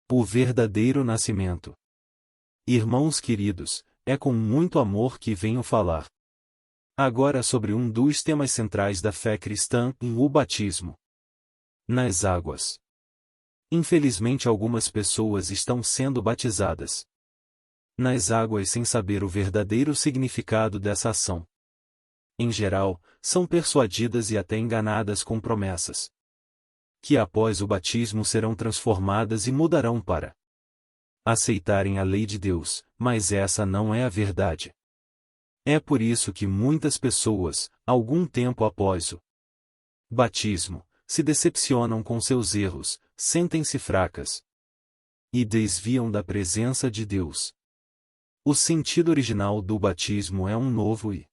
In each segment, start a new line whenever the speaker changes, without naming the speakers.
O verdadeiro nascimento. Irmãos queridos, é com muito amor que venho falar agora sobre um dos temas centrais da fé cristã, o batismo nas águas. Infelizmente algumas pessoas estão sendo batizadas nas águas sem saber o verdadeiro significado dessa ação. Em geral, são persuadidas e até enganadas com promessas que após o batismo serão transformadas e mudarão para aceitarem a lei de Deus, mas essa não é a verdade. É por isso que muitas pessoas, algum tempo após o batismo, se decepcionam com seus erros, sentem-se fracas e desviam da presença de Deus. O sentido original do batismo é um novo e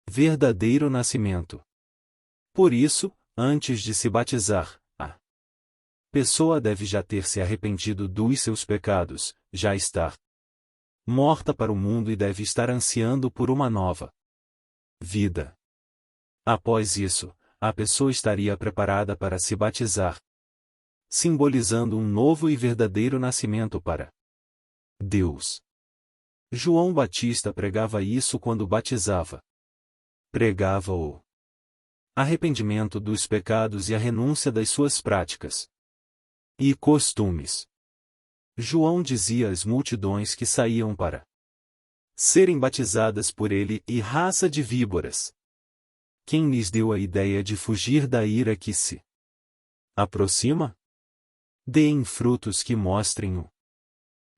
verdadeiro nascimento. Por isso, antes de se batizar, a pessoa deve já ter se arrependido dos seus pecados, já estar morta para o mundo e deve estar ansiando por uma nova vida. Após isso, a pessoa estaria preparada para se batizar, simbolizando um novo e verdadeiro nascimento para Deus. João Batista pregava isso quando batizava. Pregava o arrependimento dos pecados e a renúncia das suas práticas e costumes. João dizia às multidões que saíam para serem batizadas por ele, e raça de víboras. Quem lhes deu a ideia de fugir da ira que se aproxima? Deem frutos que mostrem o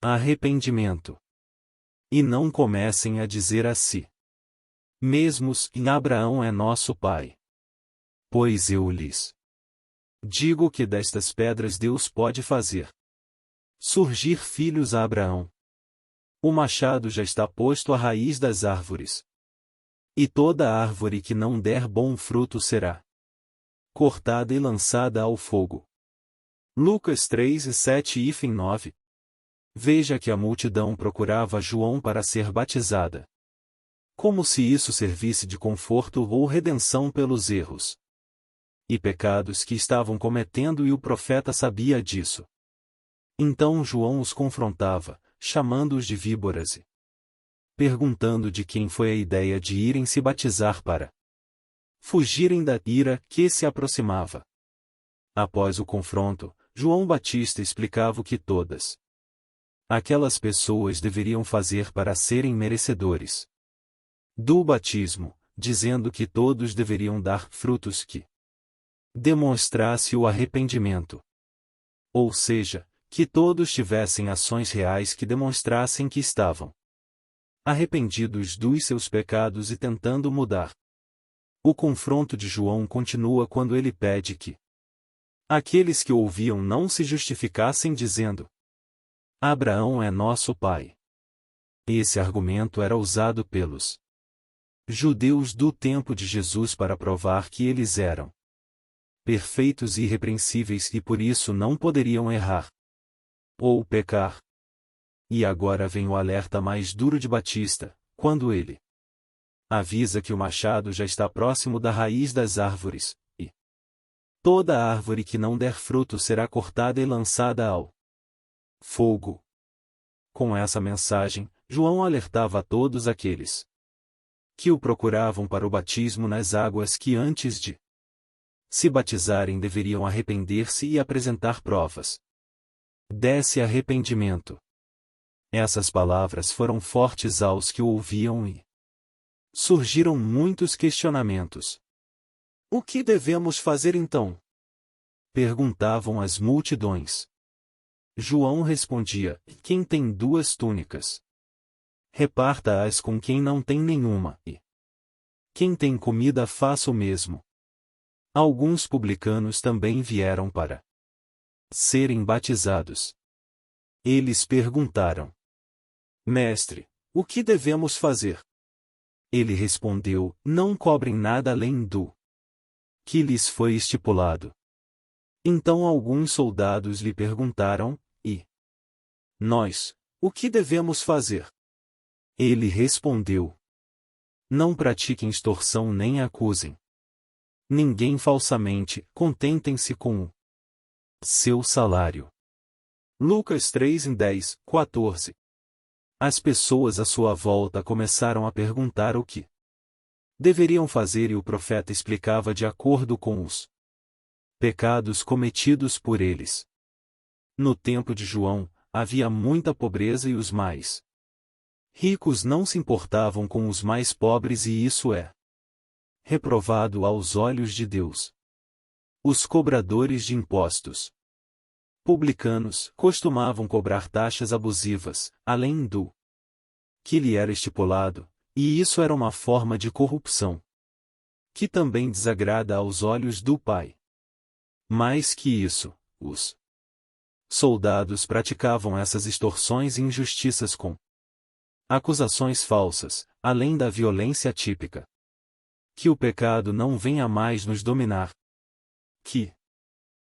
arrependimento. E não comecem a dizer a si mesmos: Abraão é nosso pai. Pois eu lhes digo que destas pedras Deus pode fazer surgir filhos a Abraão. O machado já está posto à raiz das árvores. E toda árvore que não der bom fruto será cortada e lançada ao fogo. Lucas 3:7-9. Veja que a multidão procurava João para ser batizada, como se isso servisse de conforto ou redenção pelos erros e pecados que estavam cometendo, e o profeta sabia disso. Então João os confrontava, chamando-os de víboras e perguntando de quem foi a ideia de irem se batizar para fugirem da ira que se aproximava. Após o confronto, João Batista explicava o que todas aquelas pessoas deveriam fazer para serem merecedores do batismo, dizendo que todos deveriam dar frutos que demonstrasse o arrependimento. Ou seja, que todos tivessem ações reais que demonstrassem que estavam arrependidos dos seus pecados e tentando mudar. O confronto de João continua quando ele pede que aqueles que o ouviam não se justificassem dizendo: Abraão é nosso pai. Esse argumento era usado pelos judeus do tempo de Jesus para provar que eles eram perfeitos e irrepreensíveis e por isso não poderiam errar ou pecar. E agora vem o alerta mais duro de Batista, quando ele avisa que o machado já está próximo da raiz das árvores, e toda árvore que não der fruto será cortada e lançada ao fogo. Com essa mensagem, João alertava a todos aqueles que o procuravam para o batismo nas águas que antes de se batizarem deveriam arrepender-se e apresentar provas desse arrependimento. Essas palavras foram fortes aos que o ouviam e surgiram muitos questionamentos. O que devemos fazer então? Perguntavam as multidões. João respondia: quem tem 2 túnicas, reparta-as com quem não tem nenhuma, e quem tem comida faça o mesmo. Alguns publicanos também vieram para serem batizados. Eles perguntaram: Mestre, o que devemos fazer? Ele respondeu: não cobrem nada além do que lhes foi estipulado. Então alguns soldados lhe perguntaram: e nós, o que devemos fazer? Ele respondeu: não pratiquem extorsão nem acusem ninguém falsamente, contentem-se com o seu salário. Lucas 3:10, 14. As pessoas à sua volta começaram a perguntar o que deveriam fazer e o profeta explicava de acordo com os pecados cometidos por eles. No tempo de João, havia muita pobreza e os mais ricos não se importavam com os mais pobres e isso é reprovado aos olhos de Deus. Os cobradores de impostos publicanos costumavam cobrar taxas abusivas, além do que lhe era estipulado, e isso era uma forma de corrupção que também desagrada aos olhos do Pai. Mais que isso, os soldados praticavam essas extorsões e injustiças com acusações falsas, além da violência típica. Que o pecado não venha mais nos dominar. Que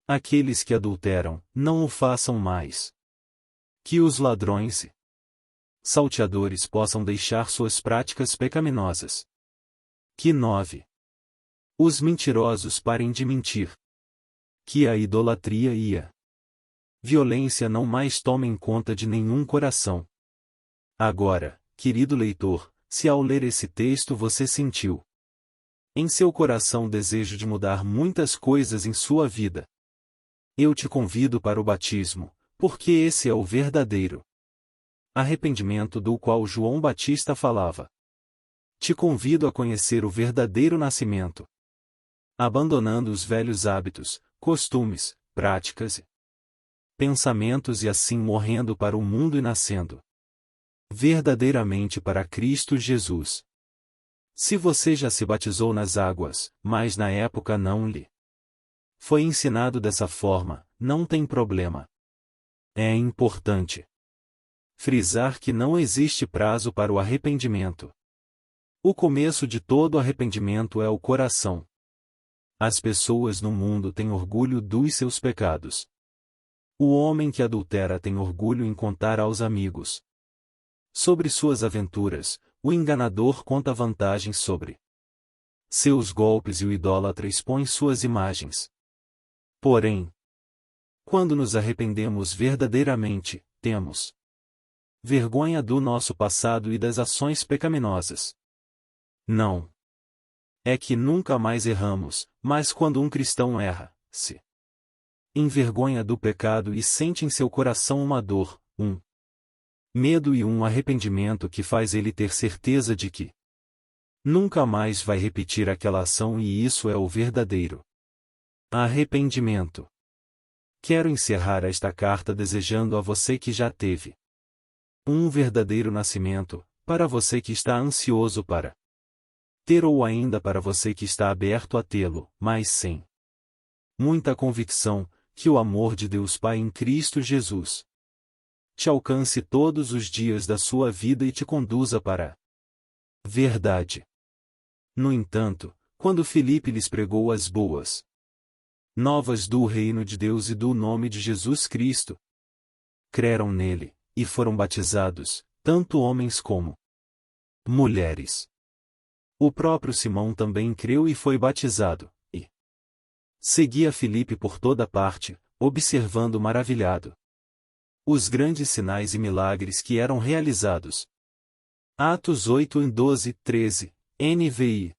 aqueles que adulteram, não o façam mais. Que os ladrões e salteadores possam deixar suas práticas pecaminosas. Que 9. Os mentirosos parem de mentir. Que a idolatria e a violência não mais tomem conta de nenhum coração. Agora, querido leitor, se ao ler esse texto você sentiu em seu coração o desejo de mudar muitas coisas em sua vida, eu te convido para o batismo, porque esse é o verdadeiro arrependimento do qual João Batista falava. Te convido a conhecer o verdadeiro nascimento, abandonando os velhos hábitos, costumes, práticas e pensamentos e assim morrendo para o mundo e nascendo verdadeiramente para Cristo Jesus. Se você já se batizou nas águas, mas na época não lhe foi ensinado dessa forma, não tem problema. É importante frisar que não existe prazo para o arrependimento. O começo de todo arrependimento é o coração. As pessoas no mundo têm orgulho dos seus pecados. O homem que adultera tem orgulho em contar aos amigos sobre suas aventuras, o enganador conta vantagens sobre seus golpes e o idólatra expõe suas imagens. Porém, quando nos arrependemos verdadeiramente, temos vergonha do nosso passado e das ações pecaminosas. Não é que nunca mais erramos, mas quando um cristão erra, se envergonha do pecado e sente em seu coração uma dor, um medo e um arrependimento que faz ele ter certeza de que nunca mais vai repetir aquela ação e isso é o verdadeiro arrependimento. Quero encerrar esta carta desejando a você que já teve um verdadeiro nascimento, para você que está ansioso para ter ou ainda para você que está aberto a tê-lo, mas sem muita convicção, que o amor de Deus Pai em Cristo Jesus te alcance todos os dias da sua vida e te conduza para a verdade. No entanto, quando Filipe lhes pregou as boas novas do reino de Deus e do nome de Jesus Cristo, creram nele, e foram batizados, tanto homens como mulheres. O próprio Simão também creu e foi batizado, e seguia Filipe por toda parte, observando maravilhado os grandes sinais e milagres que eram realizados. Atos 8:12, 13, NVI.